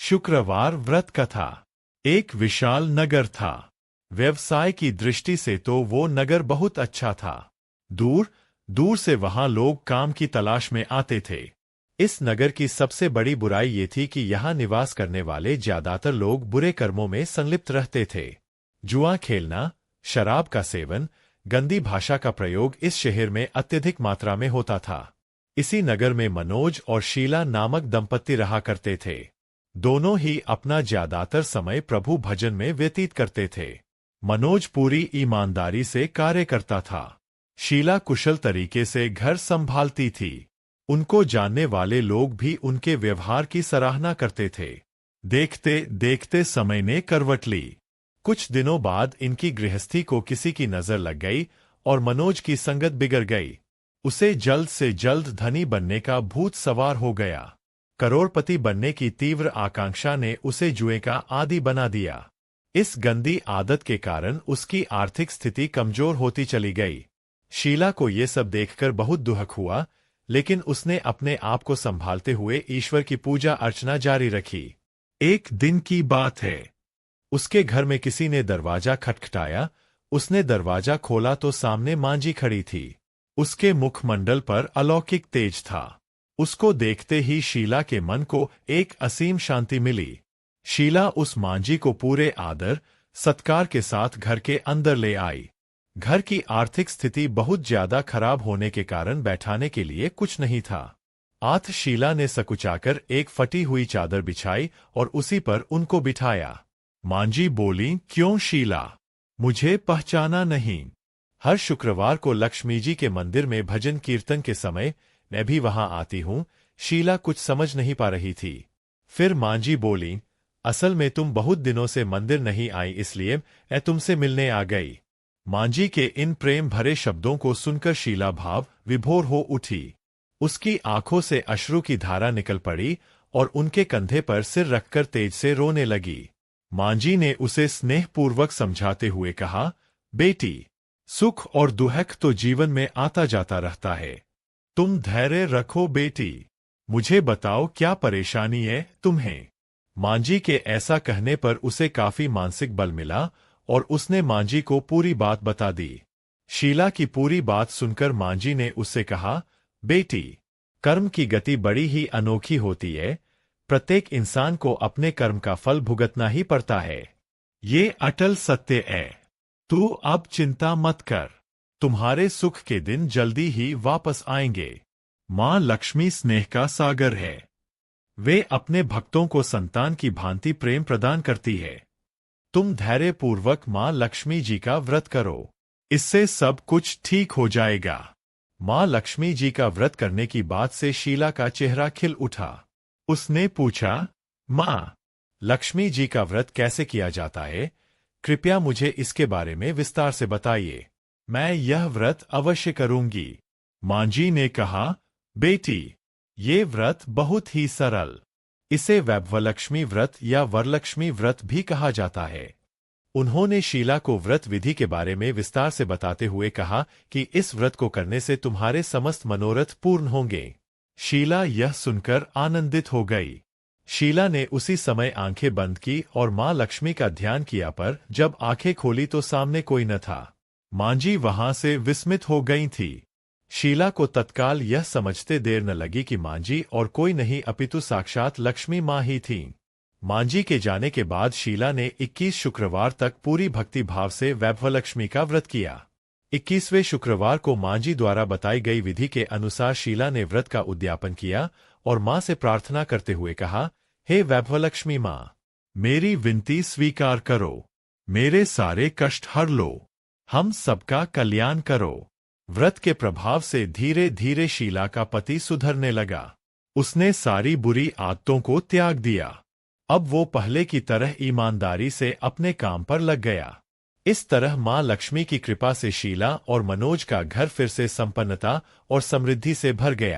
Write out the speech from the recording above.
शुक्रवार व्रत कथा। एक विशाल नगर था। व्यवसाय की दृष्टि से तो वो नगर बहुत अच्छा था। दूर दूर से वहां लोग काम की तलाश में आते थे। इस नगर की सबसे बड़ी बुराई ये थी कि यहाँ निवास करने वाले ज्यादातर लोग बुरे कर्मों में संलिप्त रहते थे। जुआ खेलना, शराब का सेवन, गंदी भाषा का प्रयोग इस शहर में अत्यधिक मात्रा में होता था। इसी नगर में मनोज और शीला नामक दंपत्ति रहा करते थे। दोनों ही अपना ज्यादातर समय प्रभु भजन में व्यतीत करते थे। मनोज पूरी ईमानदारी से कार्य करता था। शीला कुशल तरीके से घर संभालती थी। उनको जानने वाले लोग भी उनके व्यवहार की सराहना करते थे। देखते देखते समय ने करवट ली। कुछ दिनों बाद इनकी गृहस्थी को किसी की नजर लग गई और मनोज की संगत बिगड़ गई। उसे जल्द से जल्द धनी बनने का भूत सवार हो गया। करोड़पति बनने की तीव्र आकांक्षा ने उसे जुए का आदी बना दिया। इस गंदी आदत के कारण उसकी आर्थिक स्थिति कमजोर होती चली गई। शीला को ये सब देखकर बहुत दुख हुआ, लेकिन उसने अपने आप को संभालते हुए ईश्वर की पूजा अर्चना जारी रखी। एक दिन की बात है। उसके घर में किसी ने दरवाजा खटखटाया। उसने दरवाजा खोला तो सामने मांझी खड़ी थी। उसके मुखमंडल पर अलौकिक तेज था। उसको देखते ही शीला के मन को एक असीम शांति मिली। शीला उस मांझी को पूरे आदर सत्कार के साथ घर के अंदर ले आई। घर की आर्थिक स्थिति बहुत ज्यादा खराब होने के कारण बैठाने के लिए कुछ नहीं था। आत शीला ने सकुचाकर एक फटी हुई चादर बिछाई और उसी पर उनको बिठाया। मांझी बोली, क्यों शीला, मुझे पहचाना नहीं? हर शुक्रवार को लक्ष्मी जी के मंदिर में भजन कीर्तन के समय मैं भी वहां आती हूं। शीला कुछ समझ नहीं पा रही थी। फिर मांझी बोली, असल में तुम बहुत दिनों से मंदिर नहीं आई, इसलिए मैं तुमसे मिलने आ गई। मांझी के इन प्रेम भरे शब्दों को सुनकर शीला भाव विभोर हो उठी। उसकी आंखों से अश्रु की धारा निकल पड़ी और उनके कंधे पर सिर रखकर तेज से रोने लगी। मांझी ने उसे स्नेहपूर्वक समझाते हुए कहा, बेटी, सुख और दुख तो जीवन में आता जाता रहता है। तुम धैर्य रखो बेटी। मुझे बताओ क्या परेशानी है तुम्हें? मांझी के ऐसा कहने पर उसे काफी मानसिक बल मिला और उसने मांझी को पूरी बात बता दी। शीला की पूरी बात सुनकर मांझी ने उससे कहा, बेटी, कर्म की गति बड़ी ही अनोखी होती है। प्रत्येक इंसान को अपने कर्म का फल भुगतना ही पड़ता है। ये अटल सत्य है। तू अब चिंता मत कर। तुम्हारे सुख के दिन जल्दी ही वापस आएंगे। मां लक्ष्मी स्नेह का सागर है। वे अपने भक्तों को संतान की भांति प्रेम प्रदान करती है। तुम धैर्यपूर्वक मां लक्ष्मी जी का व्रत करो। इससे सब कुछ ठीक हो जाएगा। मां लक्ष्मी जी का व्रत करने की बात से शीला का चेहरा खिल उठा। उसने पूछा, मां, लक्ष्मी जी का व्रत कैसे किया जाता है? कृपया मुझे इसके बारे में विस्तार से बताइए। मैं यह व्रत अवश्य करूंगी। मांझी ने कहा, बेटी, ये व्रत बहुत ही सरल। इसे वैभवलक्ष्मी व्रत या वरलक्ष्मी व्रत भी कहा जाता है। उन्होंने शीला को व्रत विधि के बारे में विस्तार से बताते हुए कहा कि इस व्रत को करने से तुम्हारे समस्त मनोरथ पूर्ण होंगे। शीला यह सुनकर आनंदित हो गई। शीला ने उसी समय आंखें बंद की और मां लक्ष्मी का ध्यान किया, पर जब आंखें खोली तो सामने कोई न था। मांझी वहां से विस्मित हो गई थी। शीला को तत्काल यह समझते देर न लगी कि मांझी और कोई नहीं अपितु साक्षात लक्ष्मी मां ही थीं। मांझी के जाने के बाद शीला ने 21 शुक्रवार तक पूरी भक्ति भाव से वैभवलक्ष्मी का व्रत किया। 21वें शुक्रवार को मांझी द्वारा बताई गई विधि के अनुसार शीला ने व्रत का उद्यापन किया और मां से प्रार्थना करते हुए कहा, हे वैभवलक्ष्मी मां, मेरी विनती स्वीकार करो। मेरे सारे कष्ट हर लो। हम सबका कल्याण करो। व्रत के प्रभाव से धीरे धीरे शीला का पति सुधरने लगा। उसने सारी बुरी आदतों को त्याग दिया। अब वो पहले की तरह ईमानदारी से अपने काम पर लग गया। इस तरह मां लक्ष्मी की कृपा से शीला और मनोज का घर फिर से संपन्नता और समृद्धि से भर गया।